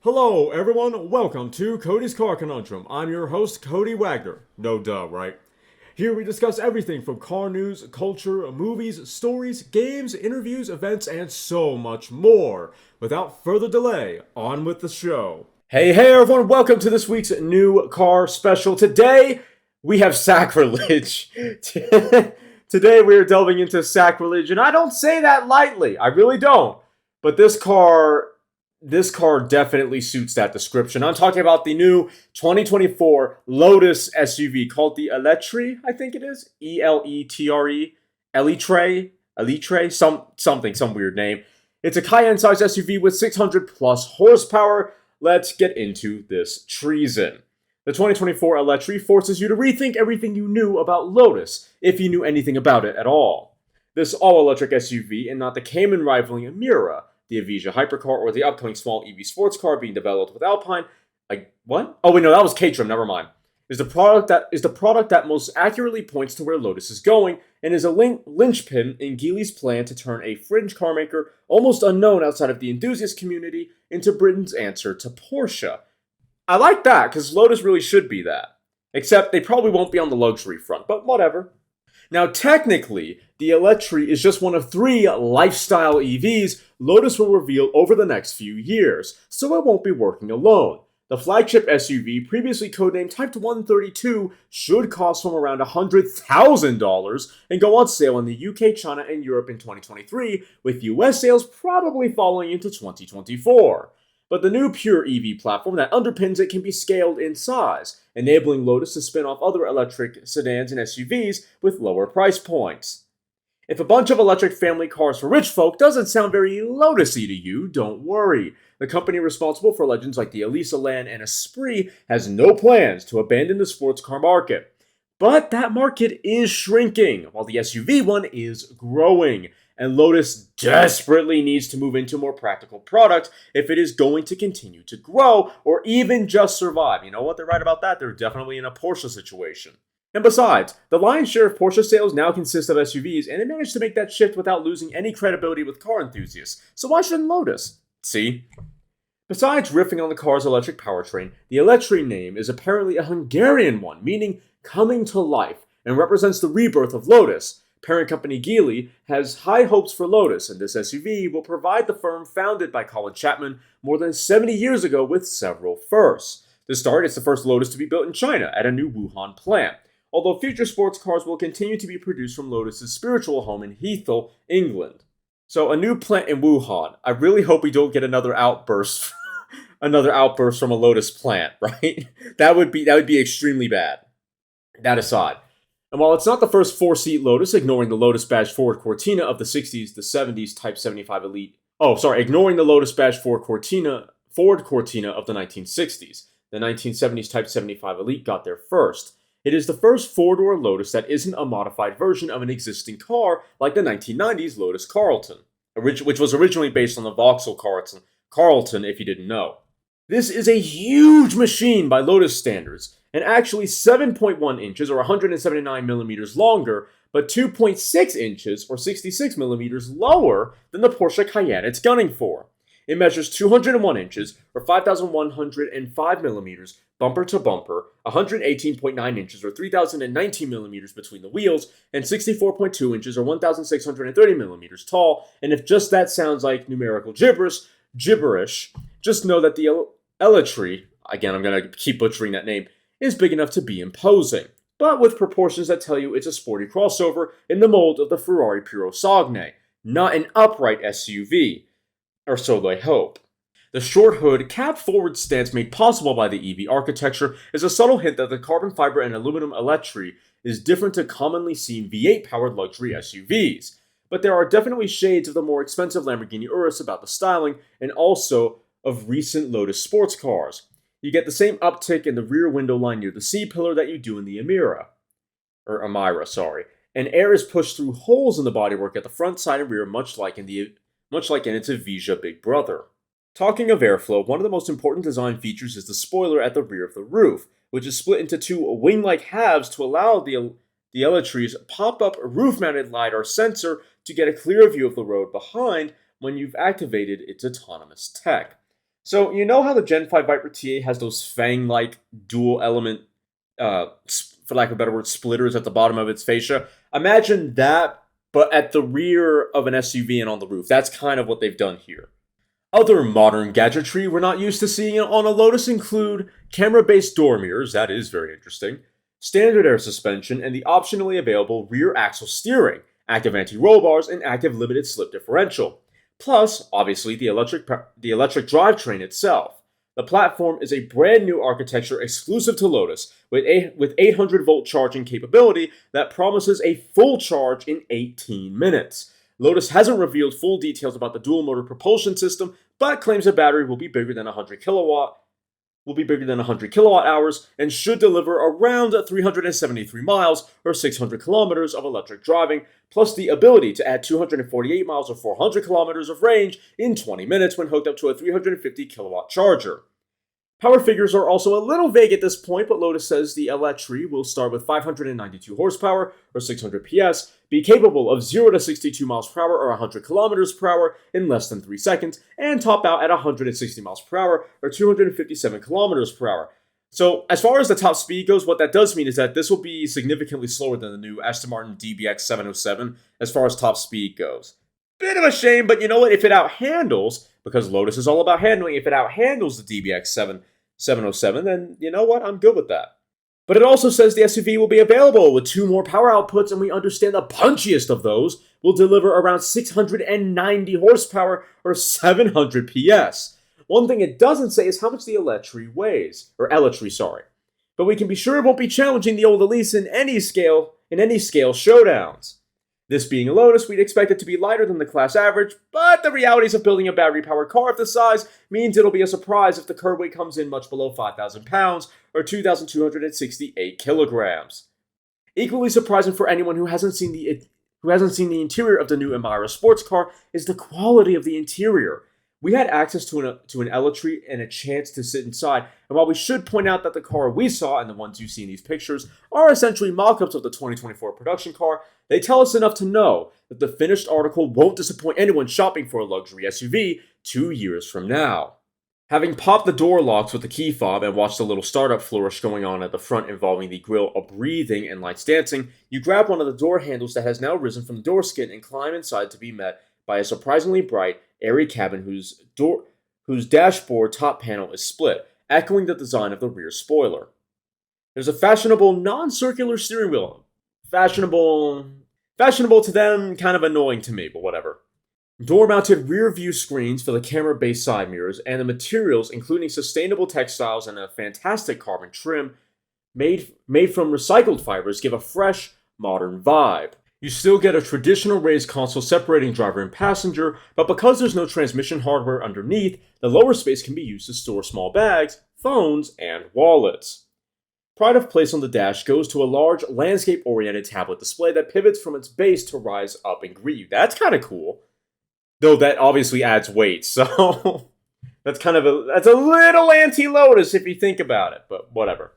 Hello, everyone. Welcome to Cody's Car Conundrum. I'm your host, Cody Wagner. No duh, right? Here we discuss everything from car news, culture, movies, stories, games, interviews, events, and so much more. Without further delay, on with the show. Hey, everyone. Welcome to this week's new car special. Today, we have sacrilege. Today, we are delving into sacrilege, and I don't say that lightly. I really don't. But this car definitely suits that description. I'm talking about the new 2024 Lotus SUV called the Eletre, I think it is. Eletre. Eletre? Some weird name. It's a Cayenne-sized SUV with 600 plus horsepower. Let's get into this treason. The 2024 Eletre forces you to rethink everything you knew about Lotus, if you knew anything about it at all. This all-electric SUV, and not the Cayman rivaling a Miura, the Avija hypercar, or the upcoming small EV sports car being developed with Alpine. What? Oh wait, no, that was Caterham. Never mind. Is the product that most accurately points to where Lotus is going, and is a linchpin in Geely's plan to turn a fringe carmaker almost unknown outside of the enthusiast community into Britain's answer to Porsche. I like that because Lotus really should be that. Except they probably won't be on the luxury front, but whatever. Now, technically, the Eletre is just one of 3 lifestyle EVs Lotus will reveal over the next few years, so it won't be working alone. The flagship SUV, previously codenamed Type 132, should cost from around $100,000 and go on sale in the UK, China, and Europe in 2023, with US sales probably falling into 2024. But the new pure EV platform that underpins it can be scaled in size, enabling Lotus to spin off other electric sedans and SUVs with lower price points. If a bunch of electric family cars for rich folk doesn't sound very Lotus-y to you, don't worry. The company responsible for legends like the Elise Elan and Esprit has no plans to abandon the sports car market. But that market is shrinking, while the SUV one is growing. And Lotus desperately needs to move into a more practical product if it is going to continue to grow or even just survive. You know what? They're right about that. They're definitely in a Porsche situation. And besides, the lion's share of Porsche sales now consist of SUVs, and they managed to make that shift without losing any credibility with car enthusiasts. So why shouldn't Lotus? See? Besides riffing on the car's electric powertrain, the Eletre name is apparently a Hungarian one, meaning coming to life, and represents the rebirth of Lotus. Parent company Geely has high hopes for Lotus, and this SUV will provide the firm founded by Colin Chapman more than 70 years ago with several firsts. To start, it's the first Lotus to be built in China at a new Wuhan plant, although future sports cars will continue to be produced from Lotus's spiritual home in Heathrow, England. So a new plant in Wuhan. I really hope we don't get another outburst from a Lotus plant, right? That would be extremely bad. That aside. And while it's not the first 4-seat Lotus, ignoring the Lotus Badge Ford Cortina of the 60s, the 70s Type 75 Elite. Ignoring the Lotus Badge Ford Cortina of the 1960s. The 1970s Type 75 Elite got there first. It is the first 4-door Lotus that isn't a modified version of an existing car like the 1990s Lotus Carlton, which was originally based on the Vauxhall Carlton if you didn't know. This is a huge machine by Lotus standards, and actually 7.1 inches or 179 millimeters longer, but 2.6 inches or 66 millimeters lower than the Porsche Cayenne it's gunning for. It measures 201 inches or 5,105 millimeters bumper to bumper, 118.9 inches or 3,019 millimeters between the wheels, and 64.2 inches or 1,630 millimeters tall. And if just that sounds like numerical gibberish, just know that the Eletre, again I'm going to keep butchering that name, is big enough to be imposing, but with proportions that tell you it's a sporty crossover in the mold of the Ferrari Purosangue, not an upright SUV. Or so they hope. The short hood, cab-forward stance made possible by the EV architecture is a subtle hint that the carbon fiber and aluminum Eletre is different to commonly seen V8-powered luxury SUVs. But there are definitely shades of the more expensive Lamborghini Urus about the styling, and also of recent Lotus sports cars. You get the same uptick in the rear window line near the C-pillar that you do in the Amira, and air is pushed through holes in the bodywork at the front, side, and rear, much like in its Avija big brother. Talking of airflow, one of the most important design features is the spoiler at the rear of the roof, which is split into 2 wing-like halves to allow the Eletre's pop-up roof-mounted LiDAR sensor to get a clear view of the road behind when you've activated its autonomous tech. So you know how the Gen 5 Viper TA has those fang-like dual element, for lack of a better word, splitters at the bottom of its fascia? Imagine that, but at the rear of an SUV and on the roof. That's kind of what they've done here. Other modern gadgetry we're not used to seeing on a Lotus include camera-based door mirrors, that is very interesting, standard air suspension, and the optionally available rear axle steering, active anti-roll bars, and active limited slip differential. Plus, obviously, the electric drivetrain itself. The platform is a brand new architecture exclusive to Lotus with 800-volt charging capability that promises a full charge in 18 minutes. Lotus hasn't revealed full details about the dual motor propulsion system, but claims the battery will be bigger than 100 kilowatt hours and should deliver around 373 miles or 600 kilometers of electric driving, plus the ability to add 248 miles or 400 kilometers of range in 20 minutes when hooked up to a 350 kilowatt charger. Power figures are also a little vague at this point, but Lotus says the Eletre will start with 592 horsepower or 600 PS, be capable of 0 to 62 miles per hour or 100 kilometers per hour in less than 3 seconds, and top out at 160 miles per hour or 257 kilometers per hour. So, as far as the top speed goes, what that does mean is that this will be significantly slower than the new Aston Martin DBX 707 as far as top speed goes. Bit of a shame, but you know what? If it outhandles, because Lotus is all about handling, if it outhandles the DBX 707, then you know what? I'm good with that. But it also says the SUV will be available with 2 more power outputs, and we understand the punchiest of those will deliver around 690 horsepower or 700 PS. One thing it doesn't say is how much the Eletre weighs, or Eletre, sorry. But we can be sure it won't be challenging the old Elise in any scale showdowns. This being a Lotus, we'd expect it to be lighter than the class average, but the realities of building a battery-powered car of this size means it'll be a surprise if the curb weight comes in much below 5,000 pounds, or 2,268 kilograms. Equally surprising for anyone who hasn't seen the interior of the new Emira sports car is the quality of the interior. We had access to an Eletre and a chance to sit inside, and while we should point out that the car we saw and the ones you see in these pictures are essentially mock-ups of the 2024 production car, they tell us enough to know that the finished article won't disappoint anyone shopping for a luxury SUV 2 years from now. Having popped the door locks with the key fob and watched a little startup flourish going on at the front involving the grille breathing and lights dancing, you grab one of the door handles that has now risen from the door skin and climb inside to be met by a surprisingly bright, airy cabin whose dashboard top panel is split, echoing the design of the rear spoiler. There's a fashionable non-circular steering wheel. Fashionable to them, kind of annoying to me, but whatever. Door-mounted rear-view screens for the camera-based side mirrors, and the materials, including sustainable textiles and a fantastic carbon trim, made from recycled fibers, give a fresh, modern vibe. You still get a traditional raised console separating driver and passenger, but because there's no transmission hardware underneath, the lower space can be used to store small bags, phones, and wallets. Pride of place on the dash goes to a large, landscape-oriented tablet display that pivots from its base to rise up and greet you. That's kind of cool. Though that obviously adds weight, so that's a little anti-Lotus if you think about it, but whatever.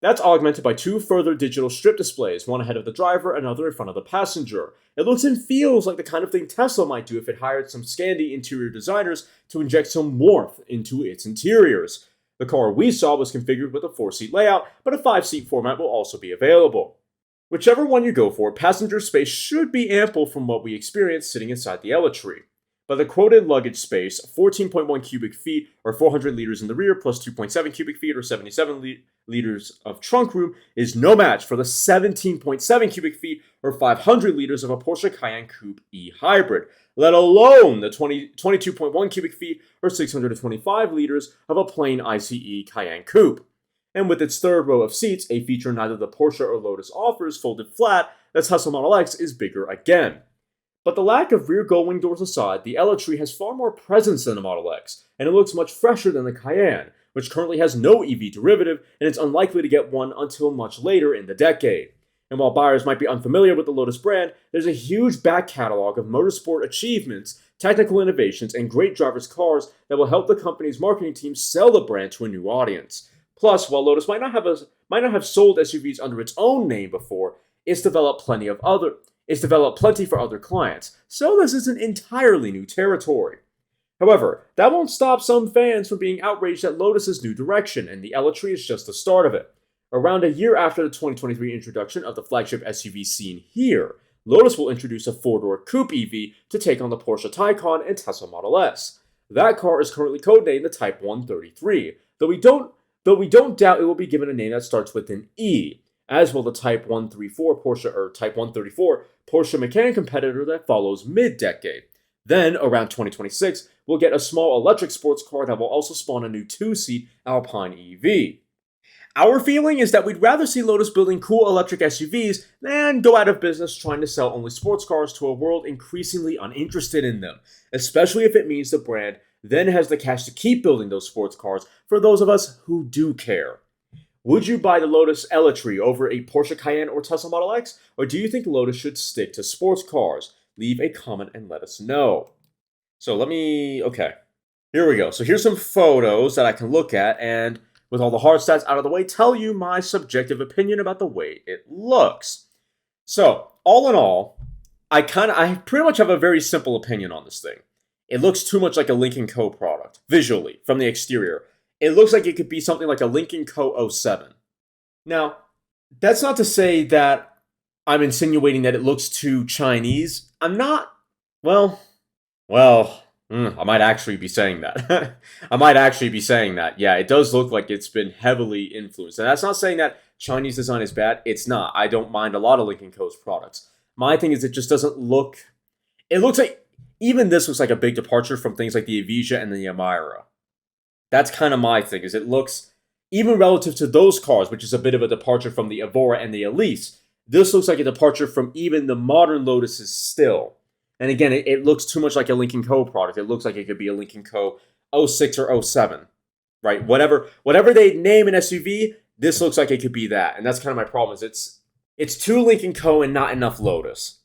That's augmented by 2 further digital strip displays, one ahead of the driver, another in front of the passenger. It looks and feels like the kind of thing Tesla might do if it hired some Scandi interior designers to inject some warmth into its interiors. The car we saw was configured with a 4-seat layout, but a 5-seat format will also be available. Whichever one you go for, passenger space should be ample from what we experienced sitting inside the Eletre. But the quoted luggage space, 14.1 cubic feet or 400 liters in the rear plus 2.7 cubic feet or 77 liters of trunk room, is no match for the 17.7 cubic feet or 500 liters of a Porsche Cayenne Coupe e-hybrid, let alone the 22.1 cubic feet or 625 liters of a plain ICE Cayenne Coupe. And with its third row of seats, a feature neither the Porsche or Lotus offers, folded flat, the Tesla Model X is bigger again. But the lack of rear gull-wing doors aside, the Eletre has far more presence than the Model X, and it looks much fresher than the Cayenne, which currently has no EV derivative, and it's unlikely to get one until much later in the decade. And while buyers might be unfamiliar with the Lotus brand, there's a huge back catalog of motorsport achievements, technical innovations, and great drivers' cars that will help the company's marketing team sell the brand to a new audience. Plus, while Lotus might not have sold SUVs under its own name before, it's developed plenty for other clients, so this isn't entirely new territory. However, that won't stop some fans from being outraged at Lotus's new direction, and the Eletre is just the start of it. Around a year after the 2023 introduction of the flagship SUV seen here, Lotus will introduce a four-door coupe EV to take on the Porsche Taycan and Tesla Model S. That car is currently codenamed the Type 133, though we don't doubt it will be given a name that starts with an E, as will the Type 134 Porsche or Type 134 Porsche Macan competitor that follows mid-decade. Then, around 2026, we'll get a small electric sports car that will also spawn a new two-seat Alpine EV. Our feeling is that we'd rather see Lotus building cool electric SUVs than go out of business trying to sell only sports cars to a world increasingly uninterested in them, especially if it means the brand then has the cash to keep building those sports cars for those of us who do care. Would you buy the Lotus Eletre over a Porsche Cayenne or Tesla Model X, or do you think Lotus should stick to sports cars? Leave a comment and let us know. Okay, here we go. So here's some photos that I can look at and, with all the hard stats out of the way, tell you my subjective opinion about the way it looks. So, all in all, I pretty much have a very simple opinion on this thing. It looks too much like a Lynk & Co product, visually, from the exterior. It looks like it could be something like a Lynk & Co. 07. Now, that's not to say that I'm insinuating that it looks too Chinese. I'm not. I might actually be saying that. Yeah, it does look like it's been heavily influenced. And that's not saying that Chinese design is bad. It's not. I don't mind a lot of Lynk & Co.'s products. My thing is it just doesn't look. It looks like. Even this looks like a big departure from things like the Evija and the Yamira. That's kind of my thing, is it looks, even relative to those cars, which is a bit of a departure from the Evora and the Elise, this looks like a departure from even the modern Lotuses still. And again, it looks too much like a Lynk & Co product. It looks like it could be a Lynk & Co. 06 or 07. Right? Whatever they name an SUV, this looks like it could be that. And that's kind of my problem, is it's too Lynk & Co. and not enough Lotus.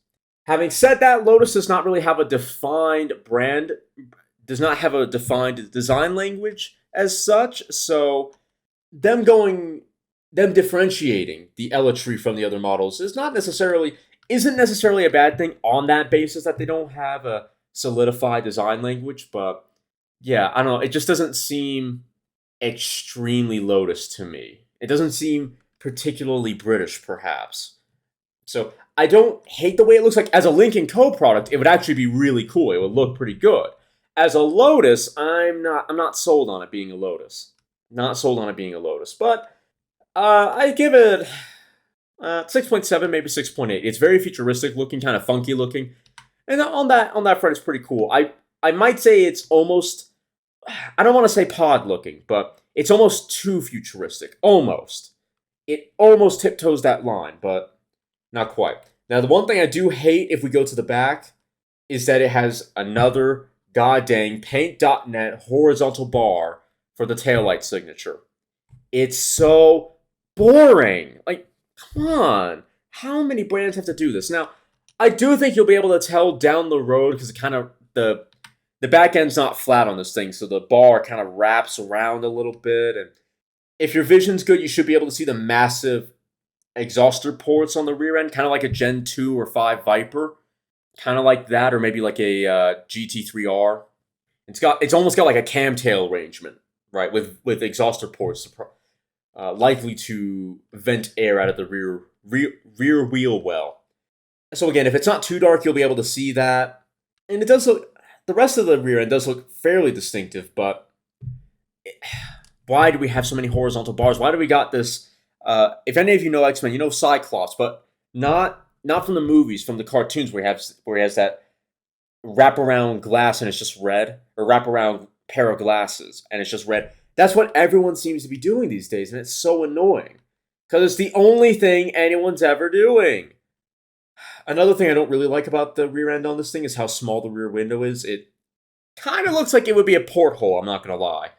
Having said that, Lotus does not really have a defined brand, does not have a defined design language as such, so them differentiating the Eletre from the other models isn't necessarily a bad thing on that basis that they don't have a solidified design language, but yeah, I don't know, it just doesn't seem extremely Lotus to me. It doesn't seem particularly British, perhaps. So I don't hate the way it looks like. As a Lynk & Co product, it would actually be really cool. It would look pretty good. As a Lotus, I'm not sold on it being a Lotus. Not sold on it being a Lotus. But I give it 6.7, maybe 6.8. It's very futuristic looking, kind of funky looking. And on that front, it's pretty cool. I might say it's almost, I don't want to say pod looking, but it's almost too futuristic. Almost. It almost tiptoes that line, but not quite. Now, the one thing I do hate if we go to the back is that it has another goddamn paint.net horizontal bar for the taillight signature. It's so boring. Like, come on. How many brands have to do this? Now, I do think you'll be able to tell down the road because it kind of, the back end's not flat on this thing, so the bar kind of wraps around a little bit. And if your vision's good, you should be able to see the massive exhauster ports on the rear end, kind of like a Gen 2 or 5 Viper, kind of like that, or maybe like a GT3R. It's almost got like a camtail arrangement, right, with exhauster ports, likely to vent air out of the rear wheel well. So again, if it's not too dark, you'll be able to see that, and it does look. The rest of the rear end does look fairly distinctive, but why do we have so many horizontal bars? Why do we got this? If any of you know X-Men, you know Cyclops, but not from the movies, from the cartoons where he has that wraparound glass and it's just red, or wraparound pair of glasses and it's just red. That's what everyone seems to be doing these days, and it's so annoying because it's the only thing anyone's ever doing. Another thing I don't really like about the rear end on this thing is how small the rear window is. It kind of looks like it would be a porthole, I'm not going to lie.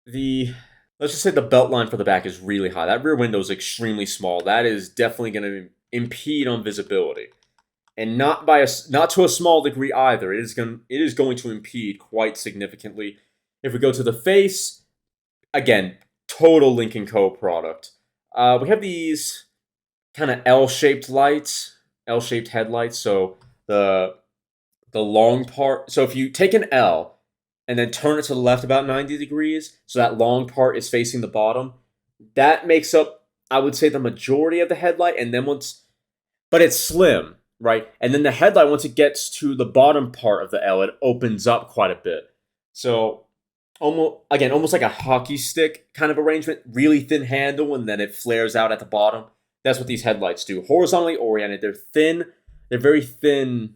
Let's just say the belt line for the back is really high. That rear window is extremely small. That is definitely going to impede on visibility. And not to a small degree either. It is going to impede quite significantly. If we go to the face, again, total Lynk & Co product. We have these kind of L-shaped lights. L-shaped headlights, so the long part. So if you take an L and then turn it to the left about 90 degrees, so that long part is facing the bottom. That makes up, I would say, the majority of the headlight, and then but it's slim, right? And then the headlight, once it gets to the bottom part of the L, it opens up quite a bit. So almost like a hockey stick kind of arrangement, really thin handle, and then it flares out at the bottom. That's what these headlights do. Horizontally oriented, they're thin. They're very thin.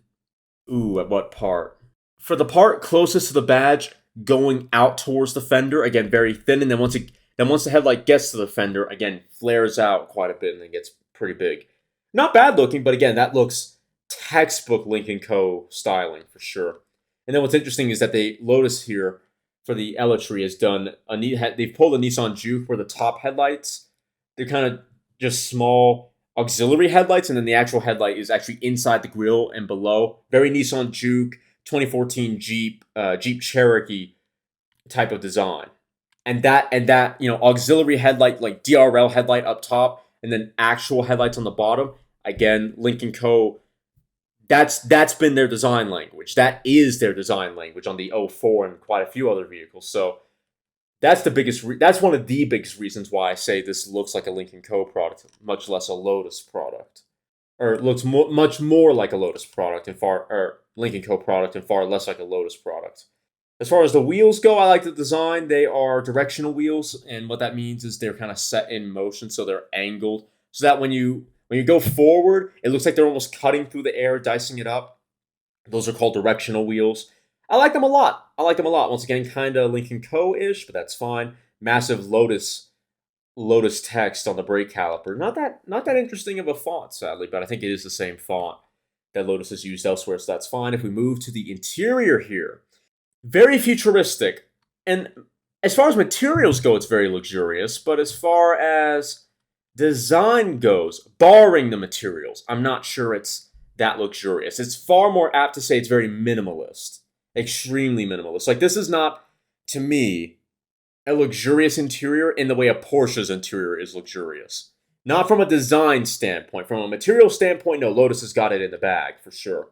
Ooh, at what part? For the part closest to the badge, going out towards the fender, again, very thin, and then once the headlight gets to the fender, again, flares out quite a bit and then gets pretty big. Not bad looking, but again, that looks textbook Lynk & Co. styling for sure. And then what's interesting is that Lotus here for the Eletre has done they've pulled a Nissan Juke where the top headlights, they're kind of just small auxiliary headlights, and then the actual headlight is actually inside the grille and below. Very Nissan Juke, 2014 Jeep Cherokee type of design. And that auxiliary headlight, like DRL headlight up top, and then actual headlights on the bottom. Again, Lynk & Co. That's been their design language. That is their design language on the 04 and quite a few other vehicles. So that's that's one of the biggest reasons why I say this looks like a Lynk & Co. product, much less a Lotus product, or it looks much more like a Lotus product or Lynk & Co. product, and far less like a Lotus product. As far as the wheels go, I like the design. They are directional wheels, and what that means is they're kind of set in motion, so they're angled, so that when you go forward, it looks like they're almost cutting through the air, dicing it up. Those are called directional wheels. I like them a lot. Once again, kind of Lynk & Co.-ish, but that's fine. Massive Lotus text on the brake caliper. Not that interesting of a font, sadly, but I think it is the same font that Lotus has used elsewhere, so that's fine. If we move to the interior here, very futuristic. And as far as materials go, it's very luxurious, but as far as design goes, barring the materials, I'm not sure it's that luxurious. It's far more apt to say it's very minimalist. Extremely minimalist. Like, this is not, to me, a luxurious interior in the way a Porsche's interior is luxurious. Not from a design standpoint. From a material standpoint, no, Lotus has got it in the bag, for sure.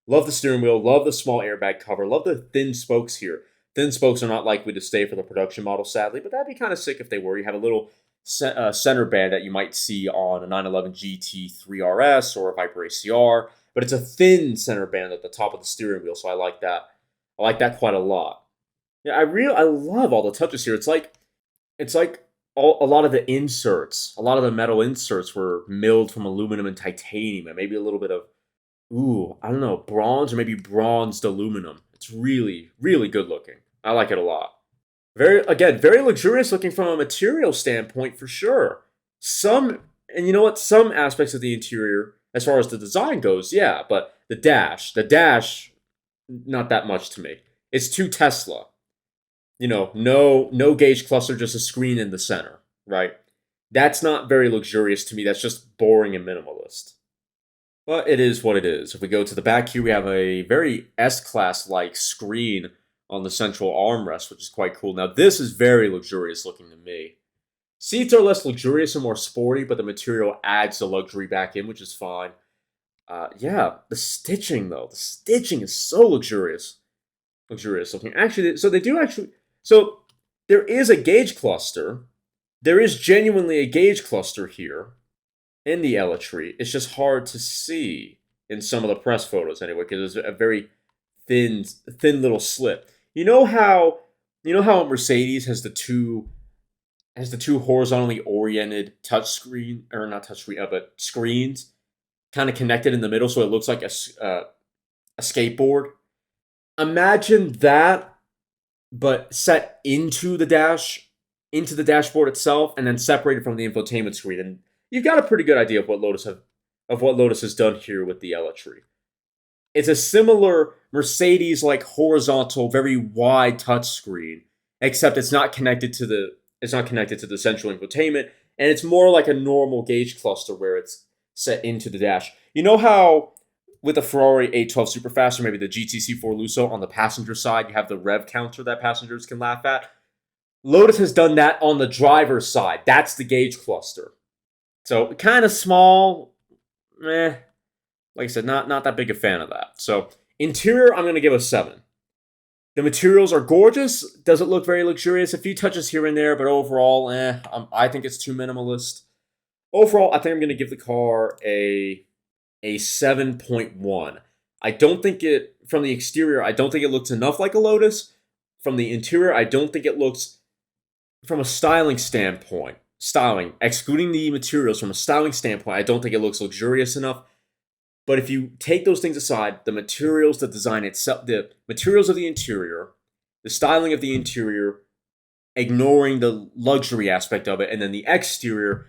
Love the steering wheel, love the small airbag cover, love the thin spokes here. Thin spokes are not likely to stay for the production model, sadly, but that'd be kind of sick if they were. You have a little center band that you might see on a 911 GT3 RS or a Viper ACR, but it's a thin center band at the top of the steering wheel, so I like that. I like that quite a lot. Yeah, I love all the touches here. It's like a lot of the inserts, a lot of the metal inserts were milled from aluminum and titanium, and maybe a little bit of I don't know, bronze or maybe bronzed aluminum. It's really, really good looking. I like it a lot. Very luxurious looking from a material standpoint for sure. Some aspects of the interior, as far as the design goes, yeah, but the dash, not that much to me. It's too Tesla. No gauge cluster, just a screen in the center, right? That's not very luxurious to me. That's just boring and minimalist. But it is what it is. If we go to the back here, we have a very S-Class-like screen on the central armrest, which is quite cool. Now, this is very luxurious looking to me. Seats are less luxurious and more sporty, but the material adds the luxury back in, which is fine. The stitching, though. The stitching is so luxurious. Luxurious looking. So there is a gauge cluster. There is genuinely a gauge cluster here in the Eletre. It's just hard to see in some of the press photos anyway, because there's a very thin little slip. You know how Mercedes has the two horizontally oriented screens kind of connected in the middle, so it looks like a skateboard. Imagine that, but set into the dashboard itself, and then separated from the infotainment screen, and you've got a pretty good idea of what Lotus has done here with the Eletre. It's a similar Mercedes-like horizontal, very wide touchscreen, except it's not connected to the central infotainment, and it's more like a normal gauge cluster where it's set into the dash. You know how with the Ferrari 812 Superfast or maybe the GTC4 Lusso on the passenger side, you have the rev counter that passengers can laugh at? Lotus has done that on the driver's side. That's the gauge cluster. So kind of small, like I said, not that big a fan of that. So interior, I'm going to give a 7. The materials are gorgeous. Does it look very luxurious? A few touches here and there, but overall, I think it's too minimalist. Overall, I think I'm going to give the car a 7.1. I don't think it, from the exterior, I don't think it looks enough like a Lotus. From the interior, I don't think it looks, from a styling standpoint, excluding the materials, from a styling standpoint, I don't think it looks luxurious enough. But if you take those things aside, the materials, the design itself, the materials of the interior, the styling of the interior, ignoring the luxury aspect of it, and then the exterior,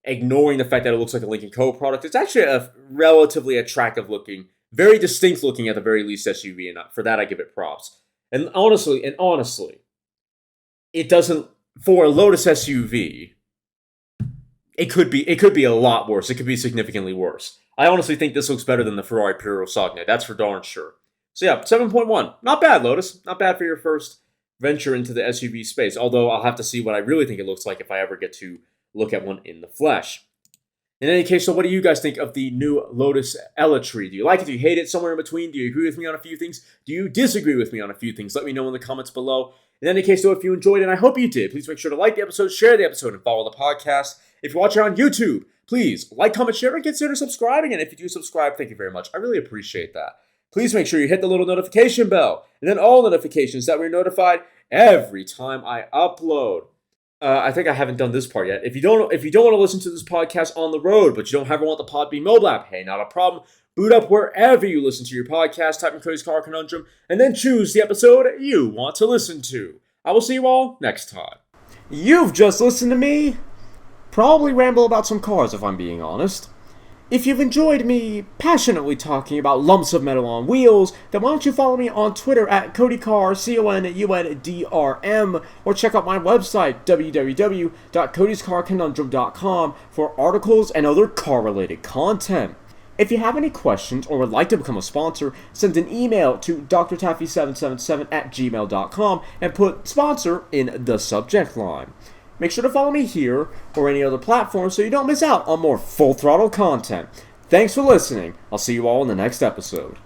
ignoring the fact that it looks like a Lincoln Co. product, it's actually a relatively attractive looking, very distinct looking at the very least SUV, and for that I give it props. And honestly, it doesn't, for a Lotus SUV, it could be a lot worse. It could be significantly worse. I honestly think this looks better than the Ferrari Purosangue. That's for darn sure. So yeah, 7.1. Not bad, Lotus. Not bad for your first venture into the SUV space. Although I'll have to see what I really think it looks like if I ever get to look at one in the flesh. In any case, so what do you guys think of the new Lotus Eletre? Do you like it? Do you hate it? Somewhere in between? Do you agree with me on a few things? Do you disagree with me on a few things? Let me know in the comments below. In any case, though, if you enjoyed, and I hope you did, please make sure to like the episode, share the episode, and follow the podcast. If you're watching on YouTube, please like, comment, share, and consider subscribing. And if you do subscribe, thank you very much. I really appreciate that. Please make sure you hit the little notification bell, and then all notifications that we're notified every time I upload. I think I haven't done this part yet. If you don't want to listen to this podcast on the road, but you don't ever want the Podbean mobile app, hey, not a problem. Boot up wherever you listen to your podcast, type in Cody's Car Conundrum, and then choose the episode you want to listen to. I will see you all next time. You've just listened to me probably ramble about some cars, if I'm being honest. If you've enjoyed me passionately talking about lumps of metal on wheels, then why don't you follow me on Twitter at CodyCar, CONUNDRM, or check out my website, www.codyscarconundrum.com, for articles and other car-related content. If you have any questions or would like to become a sponsor, send an email to drtaffy777@gmail.com and put sponsor in the subject line. Make sure to follow me here or any other platform so you don't miss out on more full throttle content. Thanks for listening. I'll see you all in the next episode.